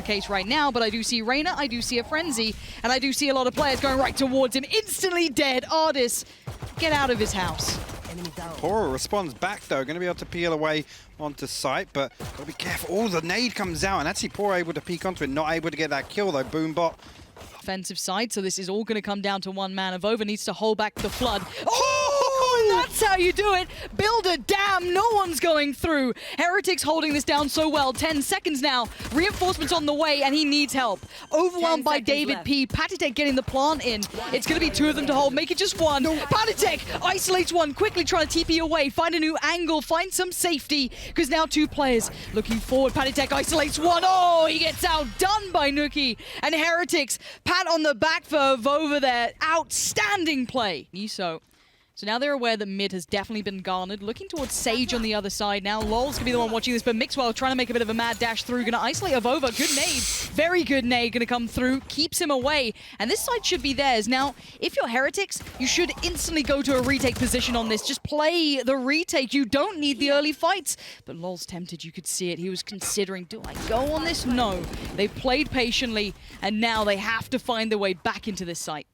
the case right now, but I do see Reyna, I do see a Frenzy, and I do see a lot of players going right towards him. Instantly dead. Ardiis, get out of his house. pAura responds back though, going to be able to peel away onto site, but got to be careful. Oh, the nade comes out, and actually pAura able to peek onto it, not able to get that kill though. Boombot. Offensive side, so this is all going to come down to one man. AvovA needs to hold back the flood. Oh, and that's how you do it. Build a dam. No one's going through. Heretics holding this down so well. 10 seconds now. Reinforcements on the way, and he needs help. Overwhelmed by davidp. paTiTek getting the plant in. It's going to be two of them to hold. Make it just one. paTiTek isolates one, quickly trying to TP away. Find a new angle. Find some safety, because now two players looking forward. paTiTek isolates one. Oh, he gets outdone by Nukkye. And Heretics, pat on the back for AvovA there. Outstanding play. nieSoW. So now they're aware that mid has definitely been garnered. Looking towards Sage on the other side now. loWel's going to be the one watching this, but Mixwell trying to make a bit of a mad dash through. Going to isolate AvovA. Good nade. Very good nade. Going to come through. Keeps him away. And this side should be theirs. Now, if you're Heretics, you should instantly go to a retake position on this. Just play the retake. You don't need the early fights. But loWel's tempted. You could see it. He was considering, do I go on this? No. They played patiently, and now they have to find their way back into this site.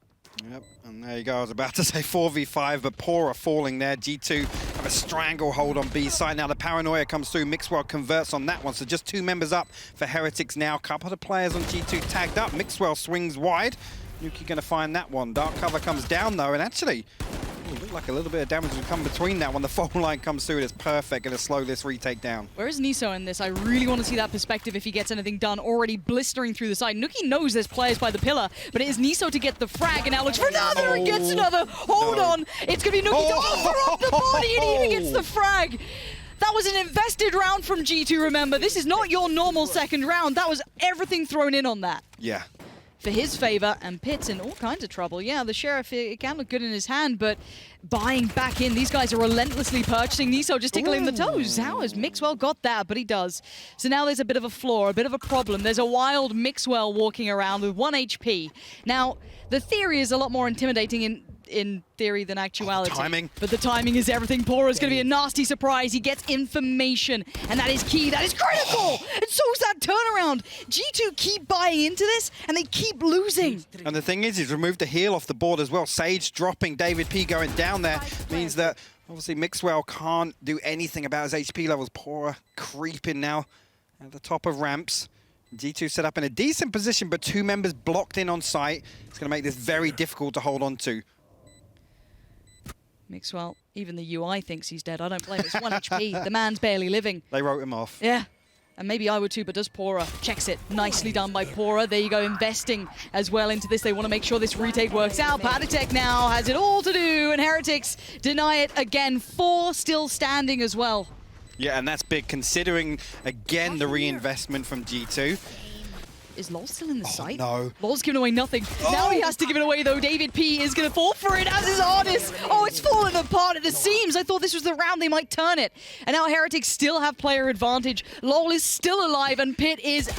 Yep, and there you go. I was about to say 4v5, but pAura falling there. G2 have a stranglehold on B side. Now the paranoia comes through. Mixwell converts on that one. So just two members up for Heretics now. Couple of players on G2 tagged up. Mixwell swings wide. Nukkye going to find that one. Dark cover comes down though, and actually, it looked like a little bit of damage will come between that when the phone line comes through. It's perfect. Going to slow this retake down. Where is nieSoW in this? I really want to see that perspective if he gets anything done. Already blistering through the side. Nukkye knows there's players by the pillar, but it is nieSoW to get the frag, and now looks for another and gets another. Hold on. It's going to be Nukkye to offer up the body, and he even gets the frag. That was an invested round from G2, remember. This is not your normal second round. That was everything thrown in on that. Yeah. For his favor, and Pitt's in all kinds of trouble. Yeah, the Sheriff, it can look good in his hand, but buying back in. These guys are relentlessly purchasing. nieSoW just tickling the toes. How has Mixwell got that? But he does. So now there's a bit of a flaw, a bit of a problem. There's a wild Mixwell walking around with 1 HP. Now, the theory is a lot more intimidating in theory than actuality. Timing. But the timing is everything. pAura's going to be a nasty surprise. He gets information, and that is key. That is critical! And so is that turnaround. G2 keep buying into this, and they keep losing. And the thing is, he's removed the heal off the board as well. Sage dropping, davidp going down there means that obviously Mixwell can't do anything about his HP levels. pAura creeping now at the top of ramps. G2 set up in a decent position, but two members blocked in on site. It's going to make this very difficult to hold on to. Mixwell, even the UI thinks he's dead. I don't blame him. It's 1 HP. The man's barely living. They wrote him off. Yeah. And maybe I would too, but does pAura. Checks it. Nicely done by pAura. There you go, investing as well into this. They want to make sure this retake works out. paTiTek now has it all to do, and Heretics deny it again. 4 still standing as well. Yeah, and that's big considering, again, the reinvestment from G2. Is loWel still in the site? No. loWel's giving away nothing. Now he has to give it away, though. davidp is going to fall for it, as is Ardiis. Oh, it's falling apart at the seams. I thought this was the round they might turn it. And now Heretics still have player advantage. loWel is still alive, and Pyth is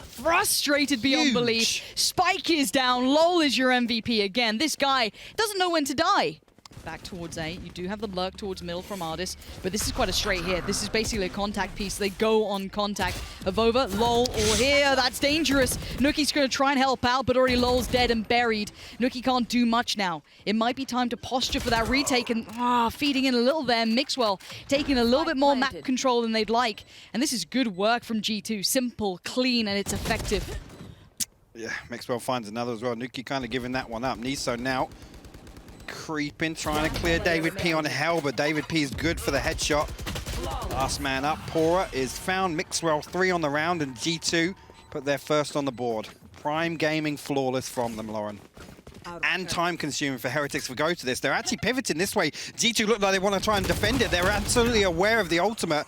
frustrated beyond belief. Spike is down. loWel is your MVP again. This guy doesn't know when to die. Back towards A. You do have the lurk towards middle from Ardiis, but this is quite a straight hit. This is basically a contact piece. They go on contact. AvovA, loWel, or here. That's dangerous. Nukkye's going to try and help out, but already loWel's dead and buried. Nukkye can't do much now. It might be time to posture for that retake, and feeding in a little there. Mixwell taking a little bit more map control than they'd like. And this is good work from G2. Simple, clean, and it's effective. Yeah, Mixwell finds another as well. Nukkye kind of giving that one up. nieSoW now creeping, trying to clear davidp on hell, but davidp is good for the headshot. Last man up. pAura is found. Mixwell 3 on the round, and G2 put their first on the board. Prime gaming flawless from them, Lauren. And time consuming for Heretics to go to this. They're actually pivoting this way. G2 look like they want to try and defend it. They're absolutely aware of the ultimate.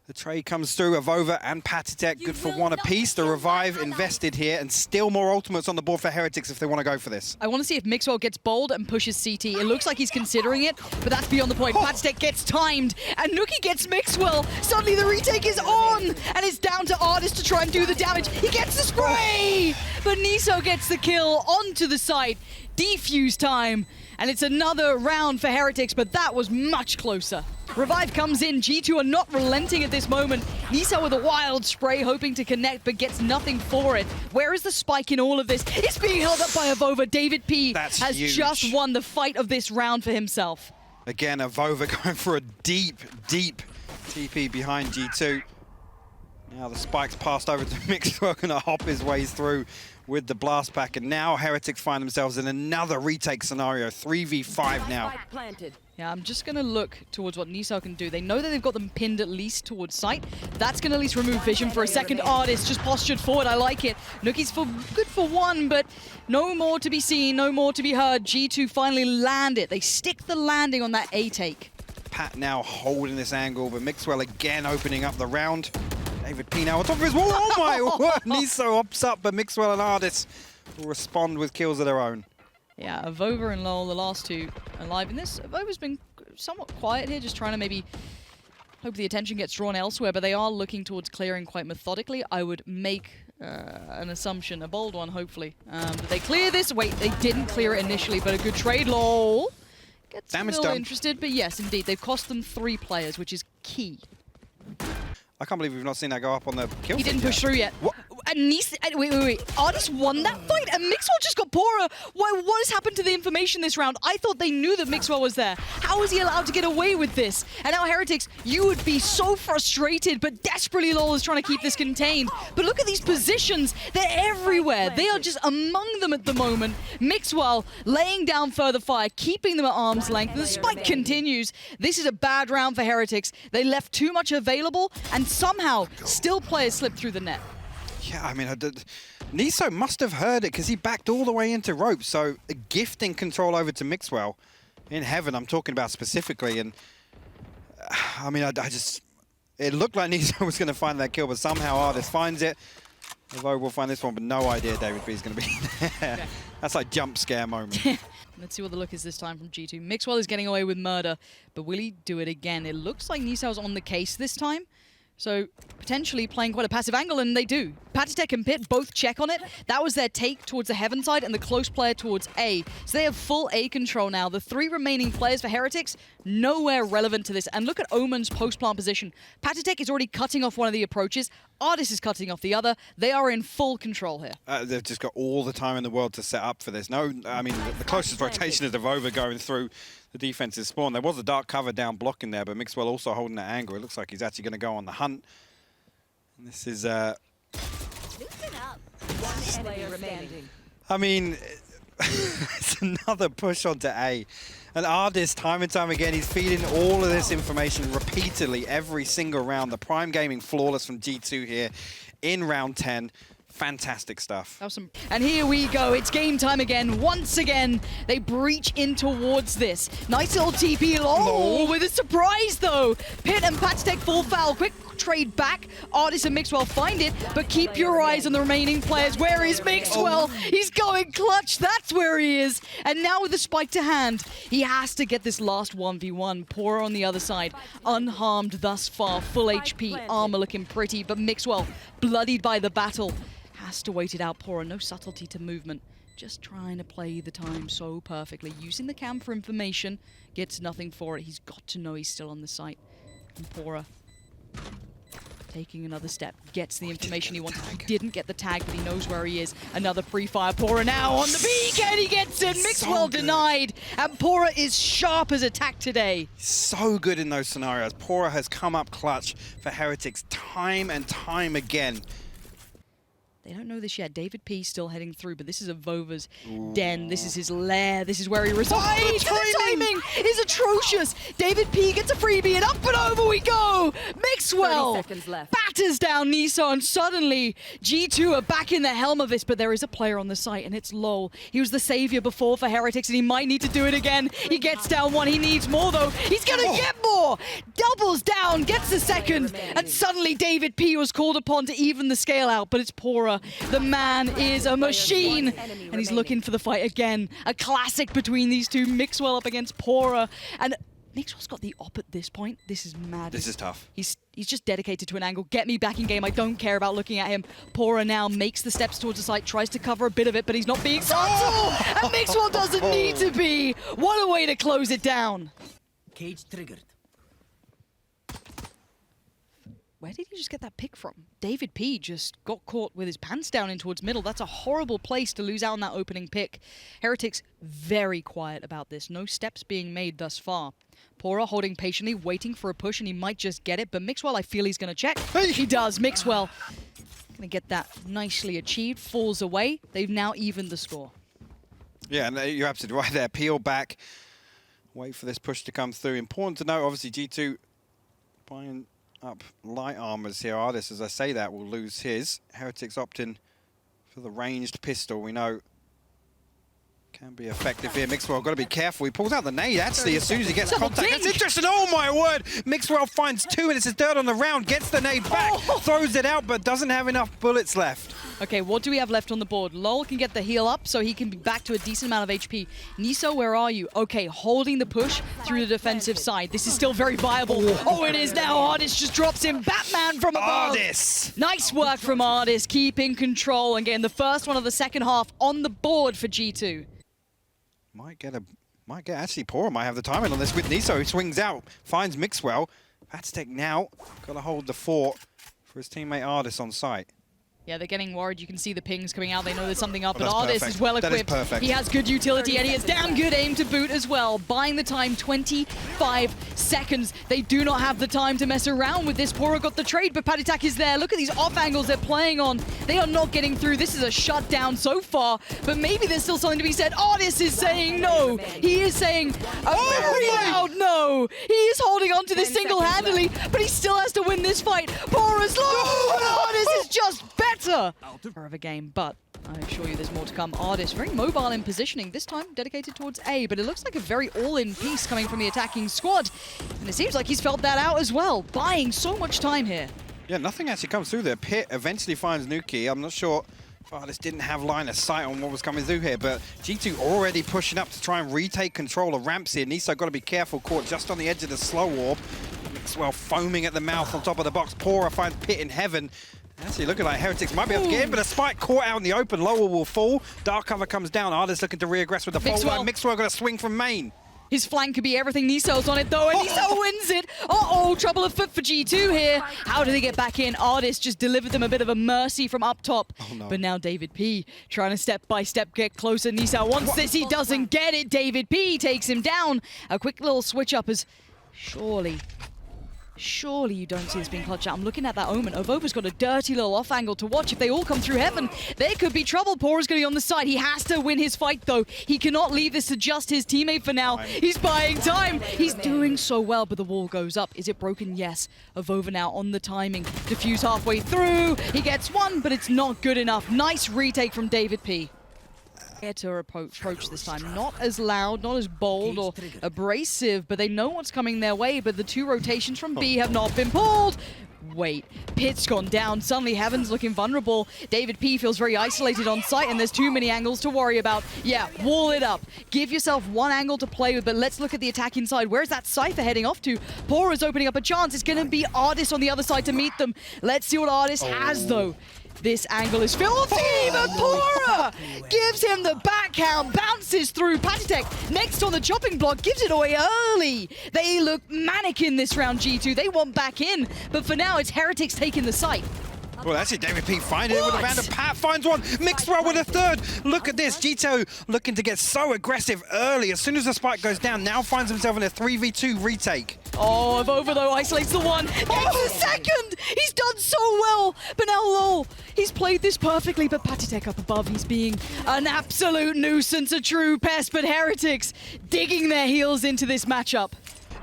The trade comes through. AvovA and paTiTek, good for 1 apiece. The revive invested here, and still more ultimates on the board for Heretics if they want to go for this. I want to see if Mixwell gets bold and pushes CT. It looks like he's considering it, but that's beyond the point. paTiTek gets timed, and Nukkye gets Mixwell. Suddenly the retake is on, and it's down to Ardiis to try and do the damage. He gets the spray, but nieSoW gets the kill onto the site. Defuse time. And it's another round for Heretics, but that was much closer. Revive comes in. G2 are not relenting at this moment. nieSoW with a wild spray, hoping to connect, but gets nothing for it. Where is the spike in all of this? It's being held up by AvovA. davidp has huge. just won the fight of this round for himself. Again, AvovA going for a deep, deep TP behind G2. Now the spike's passed over to Mixwell, gonna hop his ways through with the blast pack, and now Heretics find themselves in another retake scenario, 3v5 now. Yeah, I'm just gonna look towards what nieSoW can do. They know that they've got them pinned at least towards sight. That's gonna at least remove vision for a second. Ardiis just postured forward, I like it. Nukkye's good for one, but no more to be seen, no more to be heard. G2 finally land it. They stick the landing on that A take. Pat now holding this angle, but Mixwell again opening up the round. davidp now on top of his wall. Oh my word! nieSoW opts up, but Mixwell and Ardiis will respond with kills of their own. Yeah, AvovA and loWel, the last two alive in this. AvovA's been somewhat quiet here, just trying to maybe hope the attention gets drawn elsewhere, but they are looking towards clearing quite methodically. I would make an assumption, a bold one, hopefully. That they clear this. Wait, they didn't clear it initially, but a good trade. LOL gets Damage a little done. interested, but yes, indeed, they've cost them 3 players, which is key. I can't believe we've not seen that go up on the kill. He didn't push through yet. What? And wait. Ardiis won that fight, and Mixwell just got pAura. What has happened to the information this round? I thought they knew that Mixwell was there. How is he allowed to get away with this? And now Heretics, you would be so frustrated, but desperately loWel is trying to keep this contained. But look at these positions. They're everywhere. They are just among them at the moment. Mixwell laying down further fire, keeping them at arm's length. The spike continues. This is a bad round for Heretics. They left too much available, and somehow still players slipped through the net. Yeah, I mean, nieSoW must have heard it because he backed all the way into rope. So gifting control over to Mixwell in heaven, I'm talking about specifically. And I mean, it looked like nieSoW was going to find that kill, but somehow Ardiis finds it. AvovA will find this one, but no idea davidp is going to be there. Okay. That's like jump scare moment. Let's see what the look is this time from G2. Mixwell is getting away with murder, but will he do it again? It looks like nieSoW's on the case this time. So potentially playing quite a passive angle, and they do. paTiTek and Pyth both check on it. That was their take towards the heaven side and the close player towards A. So they have full A control now. The 3 remaining players for Heretics, nowhere relevant to this. And look at Omen's post-plant position. paTiTek is already cutting off one of the approaches. Ardiis is cutting off the other. They are in full control here. They've just got all the time in the world to set up for this. No, I mean, the closest rotation is AvovA going through the defense's spawn. There was a dark cover down blocking there, but Mixwell also holding that angle. It looks like he's actually going to go on the hunt. And this is... I mean, it's another push onto A. And Ardiis, time and time again, he's feeding all of this information repeatedly every single round. The Prime Gaming flawless from G2 here in round 10. Fantastic stuff. Awesome. And here we go. It's game time again. Once again, they breach in towards this. Nice little TP. Oh, with a surprise, though. Pyth and paTiTek full foul. Quick trade back. Ardiis and Mixwell find it, but keep your eyes on the remaining players. Where is Mixwell? He's going clutch. That's where he is. And now with the spike to hand, he has to get this last 1v1. pAura on the other side, unharmed thus far. Full HP, armor looking pretty, but Mixwell, bloodied by the battle, has to wait it out. pAura, no subtlety to movement. Just trying to play the time so perfectly. Using the cam for information, gets nothing for it. He's got to know he's still on the site. And pAura taking another step, gets the information he wanted. He didn't get the tag, but he knows where he is. Another pre-fire. pAura now on the peak, and he gets it. Mixwell denied, and pAura is sharp as attack today. So good in those scenarios. pAura has come up clutch for Heretics time and time again. They don't know this yet. davidp still heading through, but this is AvovA's den. This is his lair. This is where he resides. The timing is atrocious. davidp gets a freebie, and up and over we go. Mixwell batters down nieSoW, and suddenly G2 are back in the helm of this, but there is a player on the site, and it's loWel. He was the savior before for Heretics, and he might need to do it again. He gets down one. He needs more, though. He's going to get more. Doubles down, gets the second, and suddenly davidp was called upon to even the scale out, but it's pAura. The man is a machine, and he's looking for the fight again. A classic between these two. Mixwell up against pAura, and Mixwell's got the op at this point. This is mad. This is tough. He's just dedicated to an angle. Get me back in game. I don't care about looking at him. pAura now makes the steps towards the site, tries to cover a bit of it, but he's not being subtle. And Mixwell doesn't need to be. What a way to close it down. Cage triggered. Where did he just get that pick from? davidp just got caught with his pants down in towards middle. That's a horrible place to lose out on that opening pick. Heretics very quiet about this. No steps being made thus far. pAura holding patiently, waiting for a push, and he might just get it. But Mixwell, I feel he's going to check. Hey. He does. Mixwell going to get that nicely achieved. Falls away. They've now evened the score. Yeah, and you're absolutely right there. Peel back. Wait for this push to come through. Important to note, obviously, G2 buying up light armors here. Ardiis, as I say that, will lose his. Heretics opting for the ranged pistol. We know can be effective here. Mixwell got to be careful. He pulls out the nade, actually, as soon as he gets contact. That's interesting. Oh, my word. Mixwell finds 2, and it's his third on the round. Gets the nade back, throws it out, but doesn't have enough bullets left. Okay, what do we have left on the board? loWel can get the heal up, so he can be back to a decent amount of HP. nieSoW, where are you? Okay, holding the push through the defensive side. This is still very viable. Oh, it is now. Ardiis just drops him. Batman from above. Ardiis. Nice work from Ardiis, keeping control and getting the first one of the second half on the board for G2. Might get actually pAura might have the timing on this with nieSoW, who swings out, finds Mixwell. paTiTek now got to hold the fort for his teammate Ardiis on site. Yeah, they're getting worried. You can see the pings coming out. They know there's something up, but that's Ardiis perfect. is well That is equipped. perfect. He has good utility, and he has damn good aim to boot as well. Buying the time, 25 seconds. They do not have the time to mess around with this. pAura got the trade, but paTiTek is there. Look at these off angles they're playing on. They are not getting through. This is a shutdown so far, but maybe there's still something to be said. Ardiis is saying no. He is saying a very loud no. He is holding on to this single-handedly, but he still has to win this fight. pAura's low, and Ardiis is just better of a game, but I assure you there's more to come. Ardiis very mobile in positioning, this time dedicated towards A, but it looks like a very all-in piece coming from the attacking squad, and it seems like he's felt that out as well, buying so much time here. Yeah, nothing actually comes through there. Pit eventually finds Nukkye. I'm not sure if Ardiis didn't have line of sight on what was coming through here, but G2 already pushing up to try and retake control of ramps here. nieSoW got to be careful, caught just on the edge of the slow warp. Mixwell foaming at the mouth on top of the box. pAura finds Pit in heaven. Actually, looking like Heretics might be able to get in, but a spike caught out in the open. loWel will fall. Dark cover comes down. Ardiis looking to reaggress with the fault line. Mixwell got a swing from main. His flank could be everything. nieSoW's on it though, and nieSoW wins it. Uh-oh, trouble afoot for G2 here. How do they get back in? Ardiis just delivered them a bit of a mercy from up top. Oh, no. But now davidp trying to step by step get closer. nieSoW wants this, he doesn't get it. davidp takes him down. A quick little switch up as surely you don't see this being clutched out. I'm looking at that omen. AvovA's got a dirty little off angle to watch. If they all come through heaven, there could be trouble. pAura's going to be on the side. He has to win his fight, though. He cannot leave this to just his teammate for now. He's buying time. He's doing so well, but the wall goes up. Is it broken? Yes. AvovA now on the timing. Diffuse halfway through. He gets one, but it's not good enough. Nice retake from davidp. To approach this time. Not as loud, not as bold or abrasive, but they know what's coming their way, but the 2 rotations from B have not been pulled. Wait, Pit's gone down. Suddenly Heaven's looking vulnerable. davidp feels very isolated on site, and there's too many angles to worry about. Yeah, wall it up. Give yourself one angle to play with, but let's look at the attack inside. Where's that Cypher heading off to? pAura's opening up a chance. It's going to be Ardiis on the other side to meet them. Let's see what Ardiis has, though. This angle is filthy, but pAura gives him the backhand, bounces through. paTiTek next on the chopping block, gives it away early. They look manic in this round, G2. They want back in, but for now, it's Heretics taking the site. Well, that's it. davidp finding it with a random pat, finds one. Mixwell with a third. Look at this. G2 looking to get so aggressive early. As soon as the spike goes down, now finds himself in a 3v2 retake. Oh, AvovA though isolates the one. Gets the second. He's done so well. But now low. He's played this perfectly, but paTiTek up above. He's being an absolute nuisance, a true pest. But Heretics digging their heels into this matchup.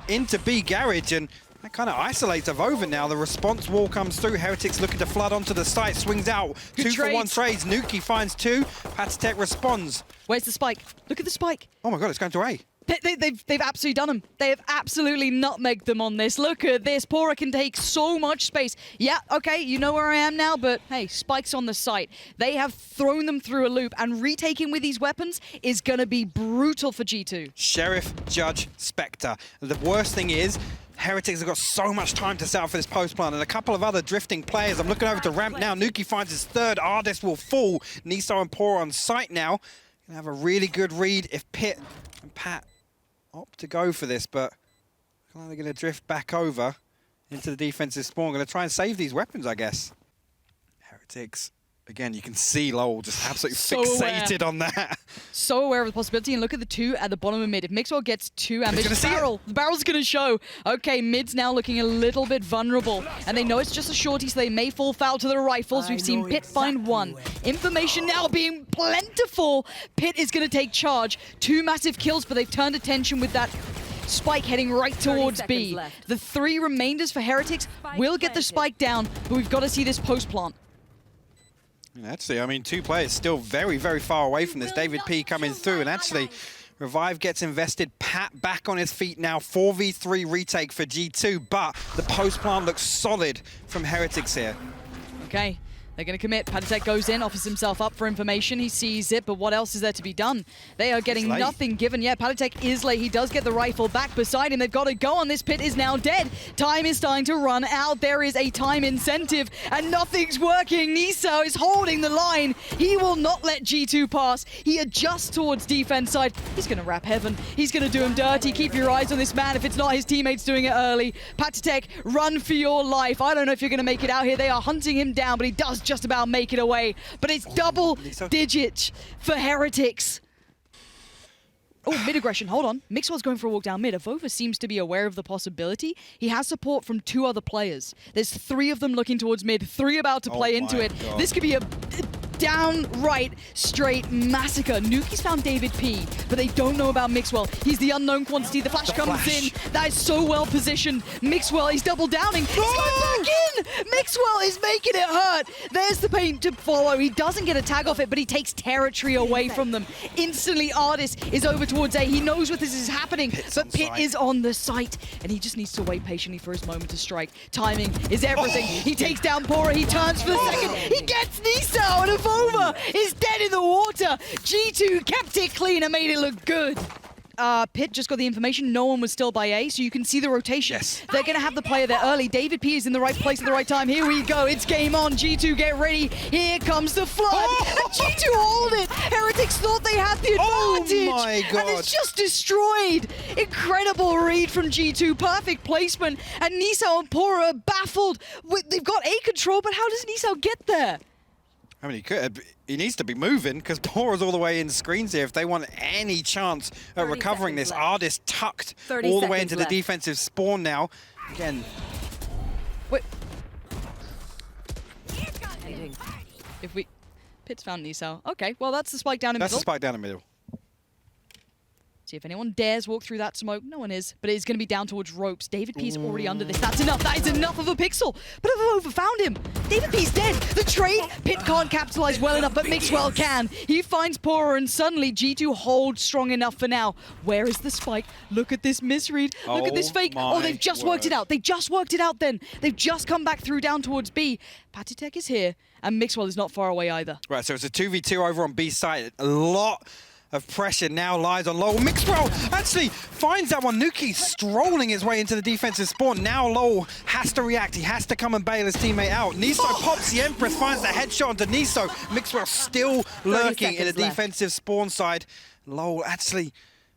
Into B garage, and that kind of isolates AvovA now. The response wall comes through. Heretics looking to flood onto the site. Swings out. Good 2-for-1 trades. Nukkye finds 2. paTiTek responds. Where's the spike? Look at the spike. Oh my god, it's going to A. They've absolutely done them. They have absolutely nutmegged them on this. Look at this. pAura can take so much space. Yeah, okay, you know where I am now, but hey, Spike's on the site. They have thrown them through a loop, and retaking with these weapons is going to be brutal for G2. Sheriff, Judge, Spectre. The worst thing is, Heretics have got so much time to set up for this post plant, and a couple of other drifting players. I'm looking over to ramp now. Nukkye finds his third. Ardiis will fall. nieSoW and pAura on site now. Gonna have a really good read if Pit and Pat opt to go for this, but they're going to drift back over into the defensive spawn. Going to try and save these weapons, I guess. Heretics. Again, you can see loWel just absolutely fixated on that. So aware of the possibility, and look at the two at the bottom of mid. If Mixwell gets too ambitious, the barrel's going to show. Okay, mid's now looking a little bit vulnerable, and they know it's just a shorty, so they may fall foul to the rifles. We've seen Pit find one. Information now being plentiful. Pit is going to take charge. 2 massive kills, but they've turned attention with that Spike heading right towards B. The 3 remainders for Heretics will get the Spike down, but we've got to see this post plant. Actually, I mean, 2 players still very, very far away from this. davidp coming through, and actually, Revive gets invested. Pat back on his feet now. 4v3 retake for G2, but the post plant looks solid from Heretics here. Okay. They're going to commit. paTiTek goes in, offers himself up for information. He sees it, but what else is there to be done? They are getting nothing given. Yeah, paTiTek is late. He does get the rifle back beside him. They've got to go on. This Pit is now dead. Time is starting to run out. There is a time incentive, and nothing's working. nieSoW is holding the line. He will not let G2 pass. He adjusts towards defense side. He's going to wrap heaven. He's going to do him dirty. Keep your eyes on this man if it's not his teammates doing it early. paTiTek, run for your life. I don't know if you're going to make it out here. They are hunting him down, but he does just about make it away. But it's double digits for Heretics. Oh, mid-aggression, hold on. Mixwell's going for a walk down mid. AvovA seems to be aware of the possibility. He has support from 2 other players. There's 3 of them looking towards mid, 3 about to play into it. God. This could be a downright straight massacre. Nukkye's found davidp, but they don't know about Mixwell. He's the unknown quantity. The flash comes in. That is so well positioned. Mixwell, he's double downing. He's going back in! Mixwell is making it hurt. There's the paint to follow. He doesn't get a tag off it, but he takes territory away from them. Instantly, Ardiis is over towards A. He knows what this is happening, but Pit is on the site, and he just needs to wait patiently for his moment to strike. Timing is everything. He takes down pAura. He turns for the second. He gets nieSoW, and AvovA is dead in the water. G2 kept it clean and made it look good. Pit just got the information. No one was still by A, so you can see the rotation. Yes. They're going to have the player there early. davidp is in the right place at the right time. Here we go. It's game on. G2, get ready. Here comes the flood. And G2 hold it. Heretics thought they had the advantage. Oh my God. And it's just destroyed. Incredible read from G2. Perfect placement. And nieSoW and pAura are baffled. They've got A control, but how does nieSoW get there? I mean, he needs to be moving because pAura's all the way in screens here. If they want any chance at recovering this, Ardiis tucked all the way into the defensive spawn now. Again. Wait. If we... Pit's found nieSoW. Okay, well, that's the spike down in middle. That's the spike down the middle. See if anyone dares walk through that smoke. No one is, but it is going to be down towards ropes. davidp is already under this. That's enough. That is enough of a pixel. But AvovA found him. davidp's dead. The trade, Pit can't capitalize well enough, but Mixwell can. He finds pAura, and suddenly G2 holds strong enough for now. Where is the spike? Look at this misread. Look at this fake. Oh, they've just worked it out. They just worked it out then. They've just come back through down towards B. paTiTek is here, and Mixwell is not far away either. Right, so it's a 2v2 over on B side. A lot of pressure now lies on loWel. Mixwell actually finds that one. Nukkye strolling his way into the defensive spawn. Now loWel has to react. He has to come and bail his teammate out. nieSoW pops the Empress, finds the headshot onto nieSoW. Mixwell still lurking in the defensive spawn side. loWel actually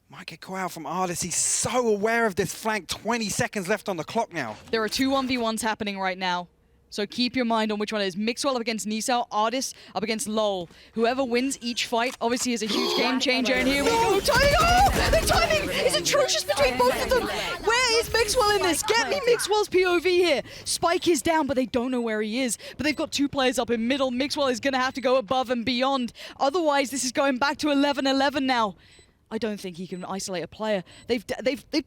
might get caught out from Ardiis. He's so aware of this flank. 20 seconds left on the clock now. There are 2 1v1s happening right now. So keep your mind on which one it is. Mixwell up against nieSoW, Ardiis up against loWel. Whoever wins each fight obviously is a huge game changer. And here we go. Timing! Oh! The timing is atrocious between both of them. Where is Mixwell in this? Get me Mixwell's POV here. Spike is down, but they don't know where he is. But they've got 2 players up in middle. Mixwell is going to have to go above and beyond. Otherwise, this is going back to 11-11 now. I don't think he can isolate a player. They've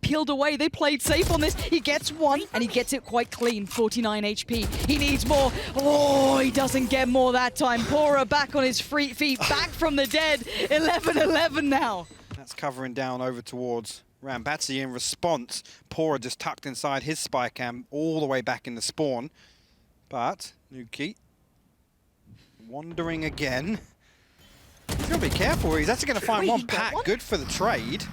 peeled away. They played safe on this. He gets one, and he gets it quite clean. 49 HP. He needs more. Oh, he doesn't get more that time. pAura back on his feet, back from the dead. 11-11 now. That's covering down over towards Rambatzi. In response, pAura just tucked inside his spy cam all the way back in the spawn. But Nukkye wandering again. He's got to be careful. He's actually going to find one pack. Good for the trade.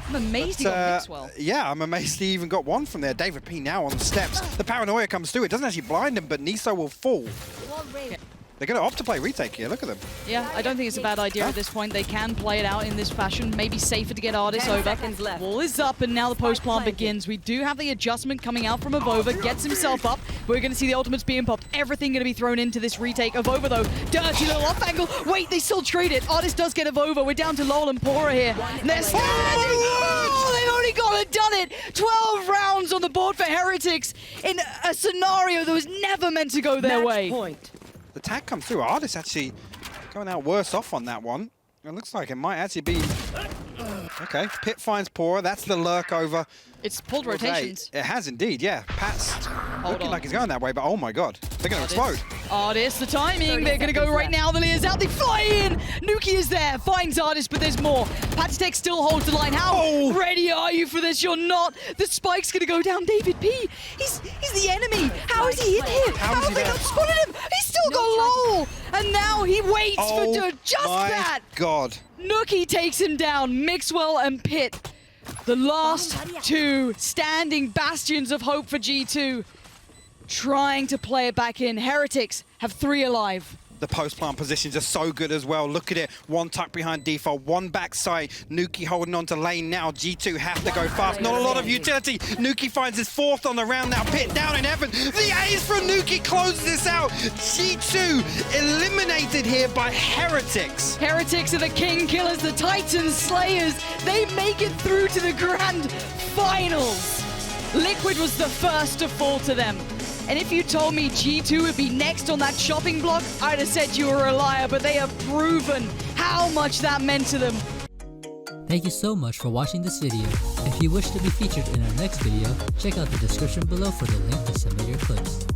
I'm amazed he got Mixwell. Yeah, I'm amazed he even got one from there. davidp now on the steps. The paranoia comes through. It doesn't actually blind him, but nieSoW will fall. They're going to opt to play retake here. Look at them. Yeah, I don't think it's a bad idea at this point. They can play it out in this fashion. Maybe safer to get Ardiis over. Wall is up, and now the post plant begins. We do have the adjustment coming out from AvovA. Gets himself up. We're going to see the ultimates being popped. Everything going to be thrown into this retake. AvovA, though, dirty little off angle. Wait, they still trade it. Ardiis does get AvovA. We're down to loWel and pAura here. And they're standing. Oh, they've already gone and done it. 12 rounds on the board for Heretics in a scenario that was never meant to go their way. Point. The tag comes through. Ardiis actually going out worse off on that one. It looks like it might actually be... Okay, Pit finds pAura. That's the lurk over. It's pulled rotations. It has indeed, yeah. Pat's looking like he's going that way, but oh my god. They're going to explode. Ardiis, the timing. They're going to go right now. The Leah's out. They fly in. Nukkye is there. Finds Ardiis, but there's more. paTiTek still holds the line. How ready are you for this? You're not. The spike's going to go down. davidp. He's the enemy. How is he in here? How have they not spotted him? He's still got low. And now he waits for just that. God. Nukkye takes him down. Mixwell and Pyth. The last two standing bastions of hope for G2. Trying to play it back in. Heretics have 3 alive. The post-plant positions are so good as well. Look at it. One tuck behind default, one backside. Nukkye holding on to lane now. G2 have to go fast. Not a lot of utility. Nukkye finds his 4th on the round now. Pyth down in heaven. The ace from Nukkye closes this out. G2 eliminated here by Heretics. Heretics are the king killers, the Titan slayers. They make it through to the grand finals. Liquid was the first to fall to them. And if you told me G2 would be next on that chopping block, I'd have said you were a liar, but they have proven how much that meant to them. Thank you so much for watching this video. If you wish to be featured in our next video, check out the description below for the link to submit your clips.